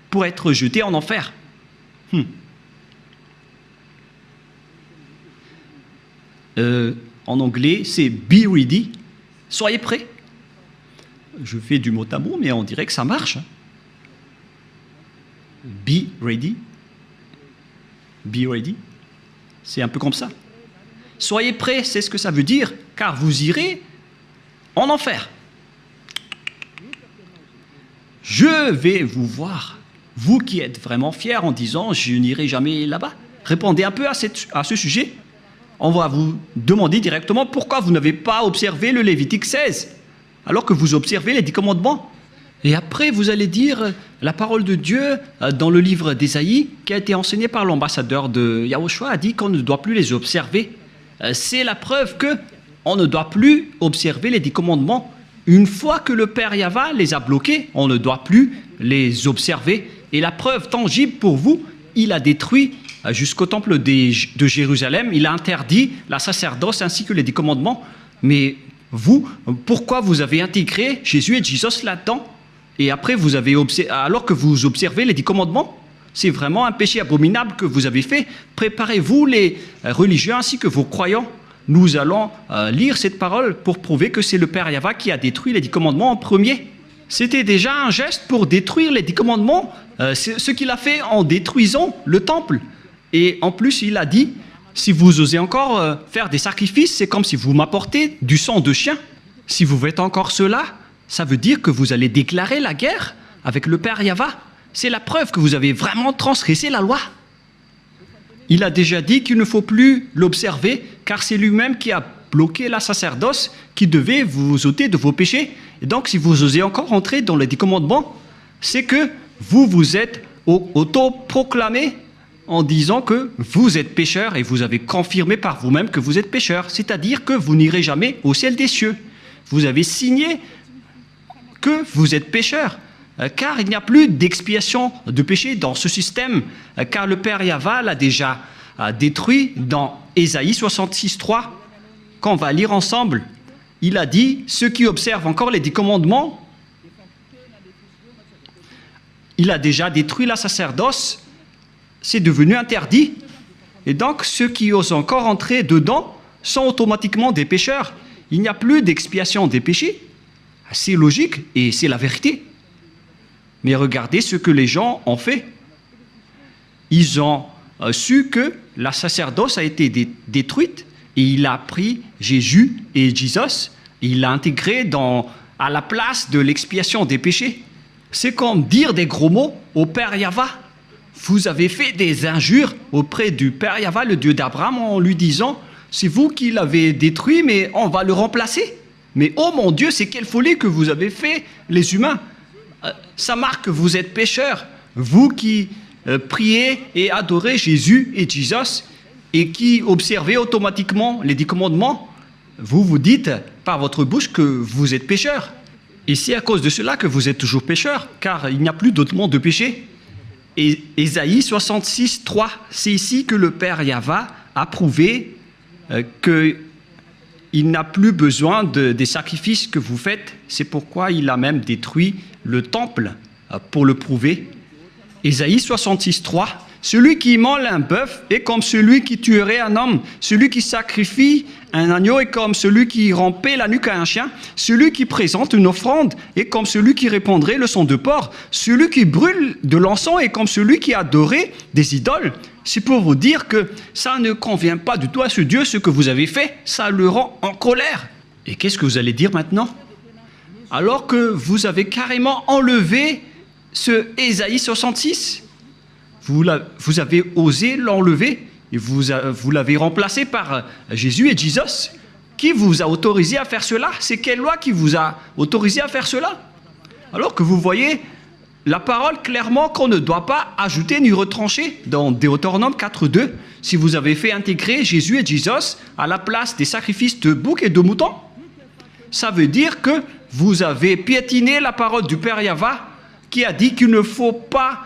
pour être jetés en enfer. En anglais, c'est be ready. Soyez prêts. Je fais du mot à mot, mais on dirait que ça marche. Be ready. Be ready. C'est un peu comme ça. Soyez prêts, c'est ce que ça veut dire, car vous irez en enfer. Je vais vous voir, vous qui êtes vraiment fiers en disant « je n'irai jamais là-bas ». Répondez un peu à ce sujet. On va vous demander directement pourquoi vous n'avez pas observé le Lévitique 16, alors que vous observez les 10 commandements. Et après, vous allez dire la parole de Dieu dans le livre d'Ésaïe, qui a été enseigné par l'ambassadeur de Yahushua, a dit qu'on ne doit plus les observer. C'est la preuve qu'on ne doit plus observer les 10 commandements. Une fois que le Père Yahva les a bloqués, on ne doit plus les observer. Et la preuve tangible pour vous, il a détruit jusqu'au temple de Jérusalem, il a interdit la sacerdoce ainsi que les 10 commandements. Mais vous, pourquoi vous avez intégré Jésus et Jesus là-dedans? Et après, alors que vous observez les 10 commandements, c'est vraiment un péché abominable que vous avez fait. Préparez-vous, les religieux ainsi que vos croyants. Nous allons lire cette parole pour prouver que c'est le Père Yahva qui a détruit les 10 commandements en premier. C'était déjà un geste pour détruire les 10 commandements, ce qu'il a fait en détruisant le temple. Et en plus, il a dit, si vous osez encore faire des sacrifices, c'est comme si vous m'apportez du sang de chien. Si vous faites encore cela, ça veut dire que vous allez déclarer la guerre avec le Père Yahva. C'est la preuve que vous avez vraiment transgressé la loi. Il a déjà dit qu'il ne faut plus l'observer, car c'est lui-même qui a bloqué la sacerdoce, qui devait vous ôter de vos péchés. Et donc, si vous osez encore entrer dans les 10 commandements, c'est que vous vous êtes auto-proclamé en disant que vous êtes pécheur et vous avez confirmé par vous-même que vous êtes pécheur. C'est-à-dire que vous n'irez jamais au ciel des cieux. Vous avez signé que vous êtes pécheur. Car il n'y a plus d'expiation de péché dans ce système, car le Père Yahva l'a déjà détruit dans Ésaïe 66, 3, qu'on va lire ensemble. Il a dit, ceux qui observent encore les 10 commandements, il a déjà détruit la sacerdoce, c'est devenu interdit, et donc ceux qui osent encore entrer dedans sont automatiquement des pécheurs. Il n'y a plus d'expiation des péchés, c'est logique et c'est la vérité. Mais regardez ce que les gens ont fait. Ils ont su que la sacerdoce a été détruite et il a pris Jésus et Jesus, et il l'a intégré à la place de l'expiation des péchés. C'est comme dire des gros mots au Père Yahva. Vous avez fait des injures auprès du Père Yahva, le Dieu d'Abraham, en lui disant « C'est vous qui l'avez détruit, mais on va le remplacer. » Mais oh mon Dieu, c'est quelle folie que vous avez fait, les humains. Ça marque que vous êtes pécheurs. Vous qui priez et adorez Jésus et Jesus et qui observez automatiquement les 10 commandements, vous vous dites par votre bouche que vous êtes pécheurs. Et c'est à cause de cela que vous êtes toujours pécheurs, car il n'y a plus d'autre monde de péché. Et Ésaïe 66, 3, c'est ici que le Père Yahva a prouvé qu'il n'a plus besoin des sacrifices que vous faites. C'est pourquoi il a même détruit le temple pour le prouver. Ésaïe 66, 3, celui qui immole un bœuf est comme celui qui tuerait un homme. Celui qui sacrifie un agneau est comme celui qui rampait la nuque à un chien. Celui qui présente une offrande est comme celui qui répandrait le sang de porc. Celui qui brûle de l'encens est comme celui qui adorait des idoles. C'est pour vous dire que ça ne convient pas du tout à ce Dieu, ce que vous avez fait. Ça le rend en colère. Et qu'est-ce que vous allez dire maintenant? Alors que vous avez carrément enlevé ce Ésaïe 66, vous avez osé l'enlever et vous l'avez remplacé par Jésus et Jesus. Qui vous a autorisé à faire cela? C'est quelle loi qui vous a autorisé à faire cela? Alors que vous voyez la parole clairement qu'on ne doit pas ajouter ni retrancher dans Deutéronome 4.2. Si vous avez fait intégrer Jésus et Jesus à la place des sacrifices de boucs et de moutons, ça veut dire que vous avez piétiné la parole du Père Yahva qui a dit qu'il ne faut pas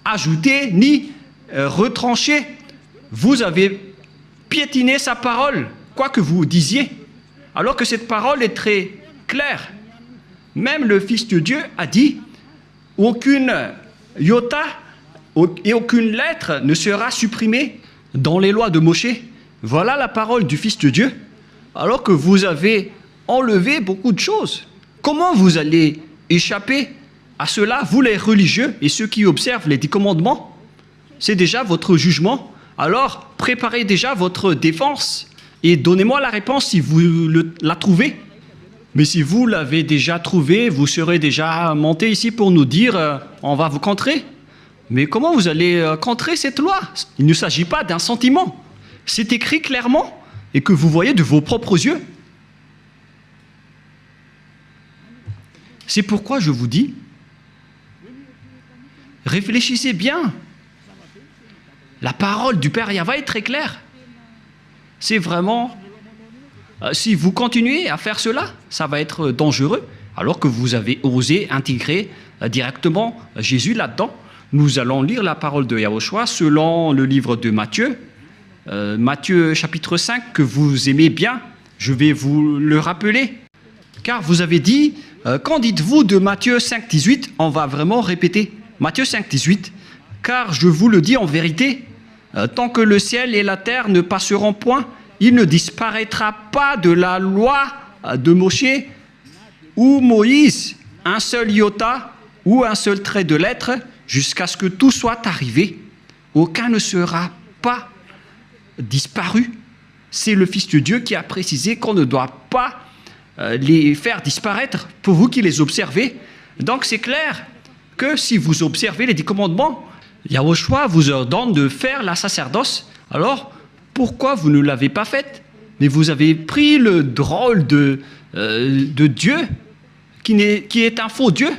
ajouter ni retrancher. Vous avez piétiné sa parole, quoi que vous disiez, alors que cette parole est très claire. Même le Fils de Dieu a dit « Aucune iota et aucune lettre ne sera supprimée dans les lois de Moshe. » Voilà la parole du Fils de Dieu, alors que vous avez enlevé beaucoup de choses. Comment vous allez échapper à cela, vous les religieux et ceux qui observent les 10 commandements? C'est déjà votre jugement. Alors, préparez déjà votre défense et donnez-moi la réponse si vous la trouvez. Mais si vous l'avez déjà trouvé, vous serez déjà monté ici pour nous dire on va vous contrer. Mais comment vous allez contrer cette loi? Il ne s'agit pas d'un sentiment. C'est écrit clairement et que vous voyez de vos propres yeux. C'est pourquoi je vous dis, réfléchissez bien. La parole du Père Yahva est très claire. C'est vraiment, si vous continuez à faire cela, ça va être dangereux, alors que vous avez osé intégrer directement Jésus là-dedans. Nous allons lire la parole de Yahushua selon le livre de Matthieu, Matthieu chapitre 5, que vous aimez bien. Je vais vous le rappeler, car vous avez dit, qu'en dites-vous de Matthieu 5, 18? On va vraiment répéter. Matthieu 5, 18. Car je vous le dis en vérité, tant que le ciel et la terre ne passeront point, il ne disparaîtra pas de la loi de Moshe ou Moïse un seul iota ou un seul trait de lettre jusqu'à ce que tout soit arrivé. Aucun ne sera pas disparu. C'est le Fils de Dieu qui a précisé qu'on ne doit pas les faire disparaître pour vous qui les observez. Donc c'est clair que si vous observez les 10 commandements, Yahushua vous ordonne de faire la sacerdoce. Alors, pourquoi vous ne l'avez pas faite? Mais vous avez pris le drôle de Dieu qui est un faux Dieu.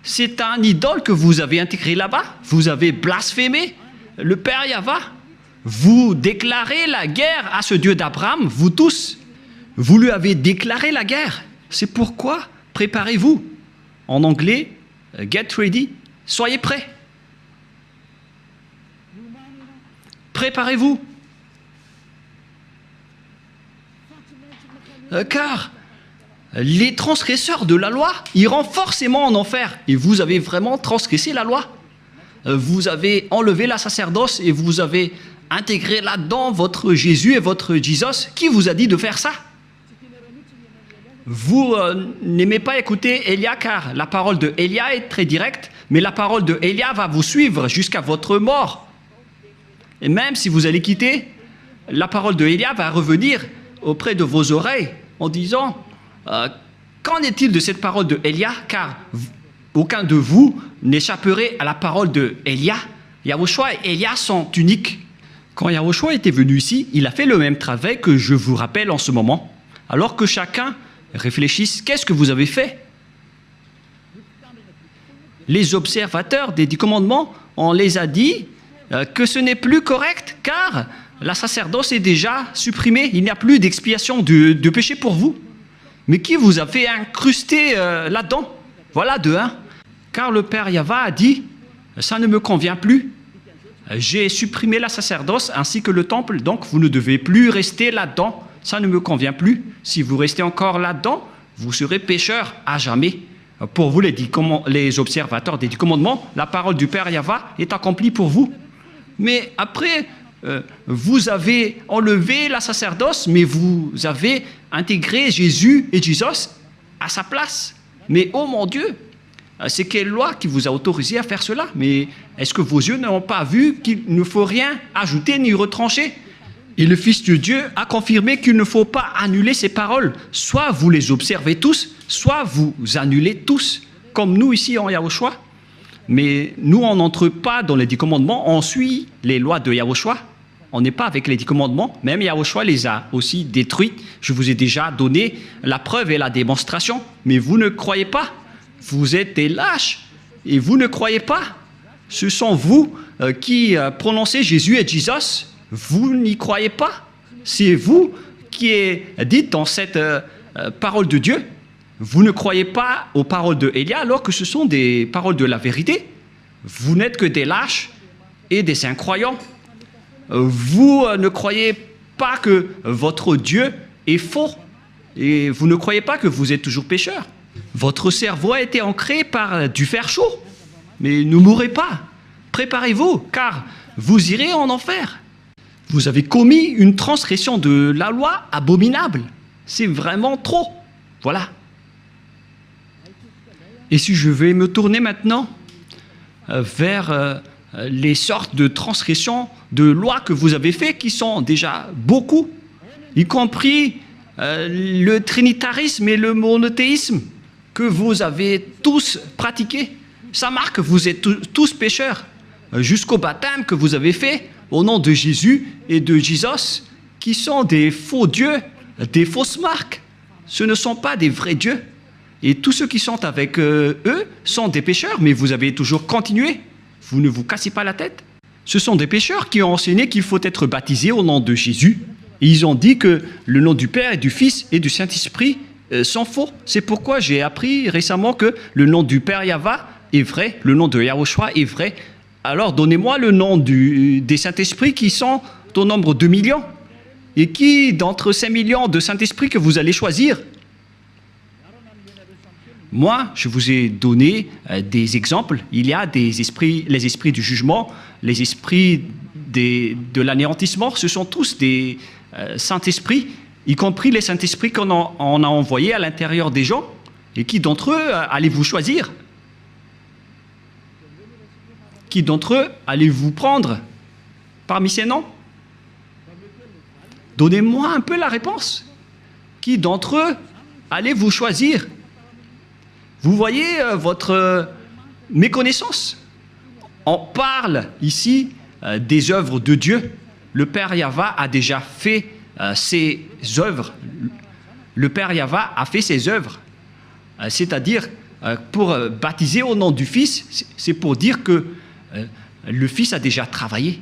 C'est un idole que vous avez intégré là-bas. Vous avez blasphémé le Père Yahva. Vous déclarez la guerre à ce Dieu d'Abraham, vous tous. Vous lui avez déclaré la guerre. C'est pourquoi préparez-vous. En anglais, get ready, soyez prêts. Préparez-vous. Car les transgresseurs de la loi iront forcément en enfer. Et vous avez vraiment transgressé la loi. Vous avez enlevé la sacerdoce et vous avez intégré là-dedans votre Jésus et votre Jesus. Qui vous a dit de faire ça? Vous n'aimez pas écouter Élia car la parole de Élia est très directe, mais la parole de Élia va vous suivre jusqu'à votre mort. Et même si vous allez quitter la parole de Élia va revenir auprès de vos oreilles en disant qu'en est-il de cette parole de Élia, car aucun de vous n'échapperait à la parole de Élia. Yahushua et Élia sont uniques. Quand Yahushua était venu ici, il a fait le même travail que je vous rappelle en ce moment. Alors que chacun réfléchisse, qu'est-ce que vous avez fait? Les observateurs des 10 commandements, on les a dit que ce n'est plus correct car la sacerdoce est déjà supprimée. Il n'y a plus d'expiation de péché pour vous. Mais qui vous a fait incruster là-dedans? Voilà de un. Car le Père Yahva a dit, ça ne me convient plus. J'ai supprimé la sacerdoce ainsi que le temple, donc vous ne devez plus rester là-dedans. Ça ne me convient plus. Si vous restez encore là-dedans, vous serez pécheur à jamais. Pour vous, les observateurs des 10 commandements, la parole du Père Yahva est accomplie pour vous. Mais après, vous avez enlevé la sacerdoce, mais vous avez intégré Jésus et Jesus à sa place. Mais oh mon Dieu, c'est quelle loi qui vous a autorisé à faire cela? Mais est-ce que vos yeux n'ont pas vu qu'il ne faut rien ajouter ni retrancher? Et le Fils de Dieu a confirmé qu'il ne faut pas annuler ces paroles. Soit vous les observez tous, soit vous annulez tous, comme nous ici en Yahushua. Mais nous, on n'entre pas dans les 10 commandements, on suit les lois de Yahushua. On n'est pas avec les 10 commandements, même Yahushua les a aussi détruits. Je vous ai déjà donné la preuve et la démonstration, mais vous ne croyez pas. Vous êtes des lâches et vous ne croyez pas. Ce sont vous qui prononcez Jésus et Jesus. Vous n'y croyez pas. C'est vous qui êtes dites dans cette parole de Dieu. Vous ne croyez pas aux paroles de Élia alors que ce sont des paroles de la vérité. Vous n'êtes que des lâches et des incroyants. Vous ne croyez pas que votre Dieu est faux et vous ne croyez pas que vous êtes toujours pécheur. Votre cerveau a été ancré par du fer chaud. Mais ne mourrez pas. Préparez-vous car vous irez en enfer. Vous avez commis une transgression de la loi abominable. C'est vraiment trop. Voilà. Et si je vais me tourner maintenant vers les sortes de transgressions de lois que vous avez fait, qui sont déjà beaucoup, y compris le trinitarisme et le monothéisme que vous avez tous pratiqués. Ça marque que vous êtes tous pécheurs, jusqu'au baptême que vous avez fait au nom de Jésus et de Jesus, qui sont des faux dieux, des fausses marques. Ce ne sont pas des vrais dieux. Et tous ceux qui sont avec eux sont des pécheurs, mais vous avez toujours continué. Vous ne vous cassez pas la tête. Ce sont des pécheurs qui ont enseigné qu'il faut être baptisé au nom de Jésus. Et ils ont dit que le nom du Père et du Fils et du Saint-Esprit sont faux. C'est pourquoi j'ai appris récemment que le nom du Père Yahva est vrai, le nom de Yahushua est vrai. Alors donnez-moi le nom des Saint-Esprits qui sont au nombre de millions. Et qui d'entre ces millions de Saint-Esprits que vous allez choisir? Moi, je vous ai donné des exemples. Il y a des esprits, les esprits du jugement, les esprits de l'anéantissement. Ce sont tous des Saint-Esprits, y compris les Saint-Esprits qu'on a envoyés à l'intérieur des gens. Et qui d'entre eux allez-vous choisir? Qui d'entre eux allez-vous prendre parmi ces noms? Donnez-moi un peu la réponse. Qui d'entre eux allez-vous choisir? Vous voyez votre méconnaissance. On parle ici des œuvres de Dieu. Le Père Yahva a déjà fait ses œuvres. Le Père Yahva a fait ses œuvres. C'est-à-dire, pour baptiser au nom du Fils, c'est pour dire que le Fils a déjà travaillé.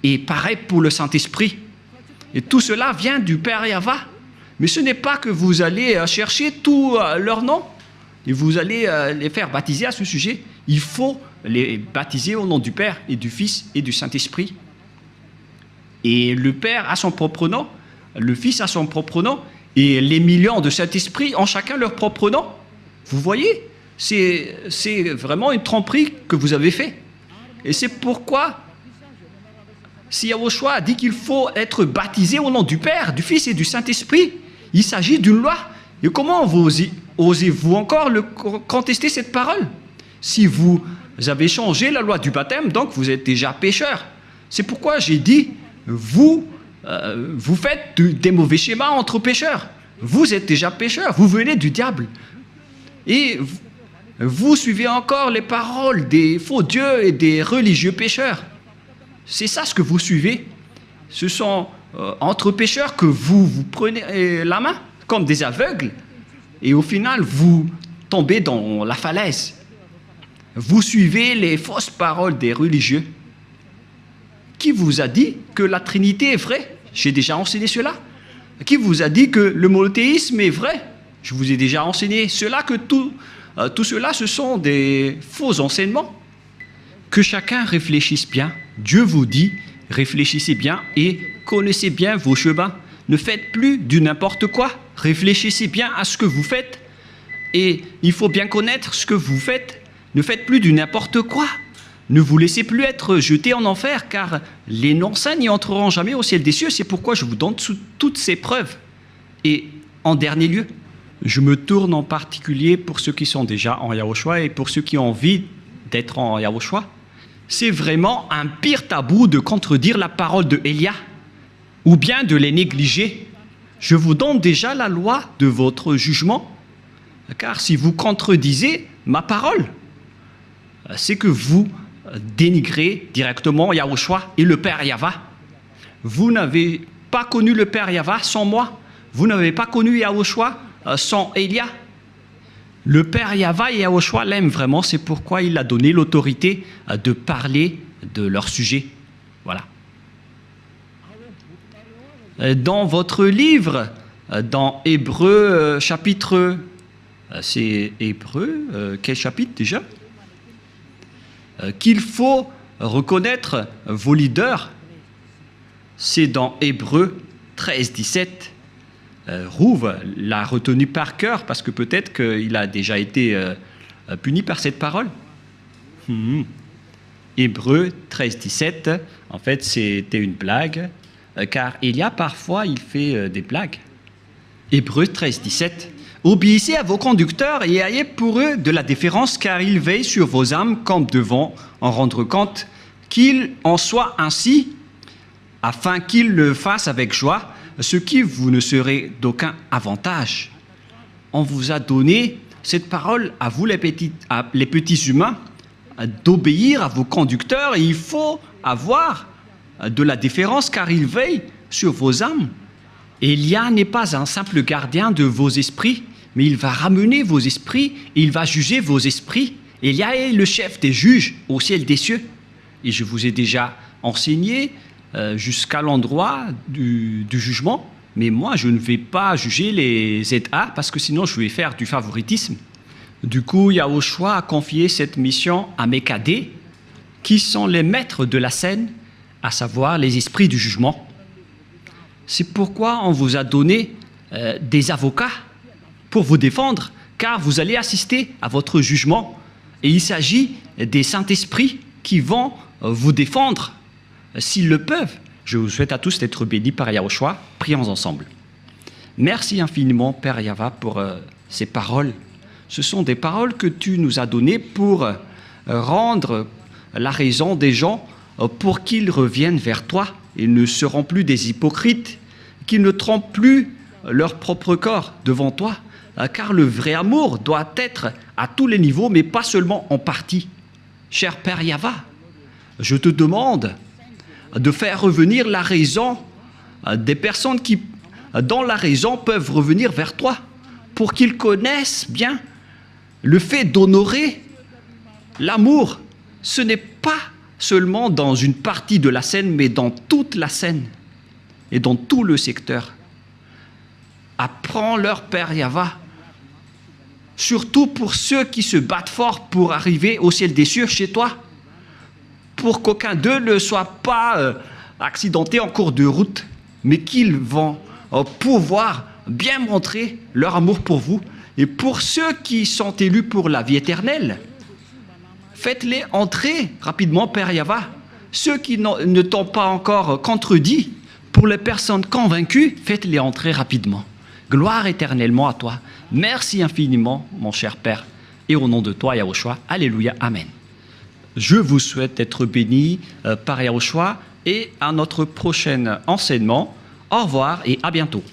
Et pareil pour le Saint-Esprit. Et tout cela vient du Père Yahva. Mais ce n'est pas que vous allez chercher tous leurs noms et vous allez les faire baptiser à ce sujet. Il faut les baptiser au nom du Père et du Fils et du Saint-Esprit. Et le Père a son propre nom, le Fils a son propre nom, et les millions de Saint-Esprit ont chacun leur propre nom. Vous voyez, c'est vraiment une tromperie que vous avez fait. Et c'est pourquoi, si Yahushua a dit qu'il faut être baptisé au nom du Père, du Fils et du Saint-Esprit, il s'agit d'une loi. Et comment osez-vous encore contester cette parole? Si vous avez changé la loi du baptême, donc vous êtes déjà pécheur. C'est pourquoi j'ai dit, vous vous faites des mauvais schémas entre pécheurs. Vous êtes déjà pécheurs, vous venez du diable. Et vous suivez encore les paroles des faux dieux et des religieux pécheurs. C'est ça ce que vous suivez. Ce sont entre pécheurs que vous prenez la main, comme des aveugles, et au final, vous tombez dans la falaise. Vous suivez les fausses paroles des religieux. Qui vous a dit que la Trinité est vraie? J'ai déjà enseigné cela. Qui vous a dit que le monothéisme est vrai? Je vous ai déjà enseigné cela, que tout cela, ce sont des faux enseignements. Que chacun réfléchisse bien. Dieu vous dit, réfléchissez bien et connaissez bien vos chemins. Ne faites plus du n'importe quoi. Réfléchissez bien à ce que vous faites. Et il faut bien connaître ce que vous faites. Ne faites plus du n'importe quoi. Ne vous laissez plus être jetés en enfer, car les non-saints n'y entreront jamais au ciel des cieux. C'est pourquoi je vous donne toutes ces preuves. Et en dernier lieu, je me tourne en particulier pour ceux qui sont déjà en Yahushua et pour ceux qui ont envie d'être en Yahushua. C'est vraiment un pire tabou de contredire la parole de Élia ou bien de les négliger. Je vous donne déjà la loi de votre jugement, car si vous contredisez ma parole, c'est que vous dénigrez directement Yahushua et le Père Yahva. Vous n'avez pas connu le Père Yahva sans moi. Vous n'avez pas connu Yahushua sans Élia. Le Père Yahva et Yahushua l'aiment vraiment, c'est pourquoi il a donné l'autorité de parler de leur sujet. Voilà. Dans votre livre, dans Hébreux chapitre... c'est Hébreux, quel chapitre déjà? Qu'il faut reconnaître vos leaders, c'est dans Hébreux 13, 17. Rouve l'a retenu par cœur parce que peut-être qu'il a déjà été puni par cette parole. Hébreux 13, 17, en fait c'était une blague, car il y a parfois, il fait des blagues. Hébreux 13, 17. Obéissez à vos conducteurs et ayez pour eux de la déférence, car ils veillent sur vos âmes comme devant en rendre compte, qu'il en soit ainsi, afin qu'ils le fassent avec joie, ce qui vous ne serait d'aucun avantage. On vous a donné cette parole à vous les petits humains, d'obéir à vos conducteurs, et il faut avoir de la déférence, car ils veillent sur vos âmes. Élia n'est pas un simple gardien de vos esprits, mais il va ramener vos esprits, et il va juger vos esprits. Élia est le chef des juges au ciel des cieux. Et je vous ai déjà enseigné jusqu'à l'endroit du jugement, mais moi je ne vais pas juger les ZA, parce que sinon je vais faire du favoritisme. Du coup, Yahushua a confié cette mission à mes cadets, qui sont les maîtres de la scène, à savoir les esprits du jugement. C'est pourquoi on vous a donné des avocats pour vous défendre, car vous allez assister à votre jugement. Et il s'agit des Saint-Esprits qui vont vous défendre s'ils le peuvent. Je vous souhaite à tous d'être bénis par Yahushua. Prions ensemble. Merci infiniment, Père Yahva, pour ces paroles. Ce sont des paroles que tu nous as données pour rendre la raison des gens pour qu'ils reviennent vers toi et ne seront plus des hypocrites, qu'ils ne trompent plus leur propre corps devant toi, car le vrai amour doit être à tous les niveaux, mais pas seulement en partie. Cher Père Yahva, je te demande de faire revenir la raison des personnes qui, dans la raison, peuvent revenir vers toi, pour qu'ils connaissent bien le fait d'honorer l'amour. Ce n'est pas seulement dans une partie de la scène, mais dans toute la scène et dans tout le secteur. Apprends-leur, Père Yahva, surtout pour ceux qui se battent fort pour arriver au ciel des cieux chez toi, pour qu'aucun d'eux ne soit pas accidenté en cours de route, mais qu'ils vont pouvoir bien montrer leur amour pour vous. Et pour ceux qui sont élus pour la vie éternelle, faites-les entrer rapidement, Père Yahva. Ceux qui ne t'ont pas encore contredit, pour les personnes convaincues, faites-les entrer rapidement. Gloire éternellement à toi. Merci infiniment, mon cher Père. Et au nom de toi, Yahushua, alléluia, amen. Je vous souhaite d'être bénis par Yahushua et à notre prochain enseignement. Au revoir et à bientôt.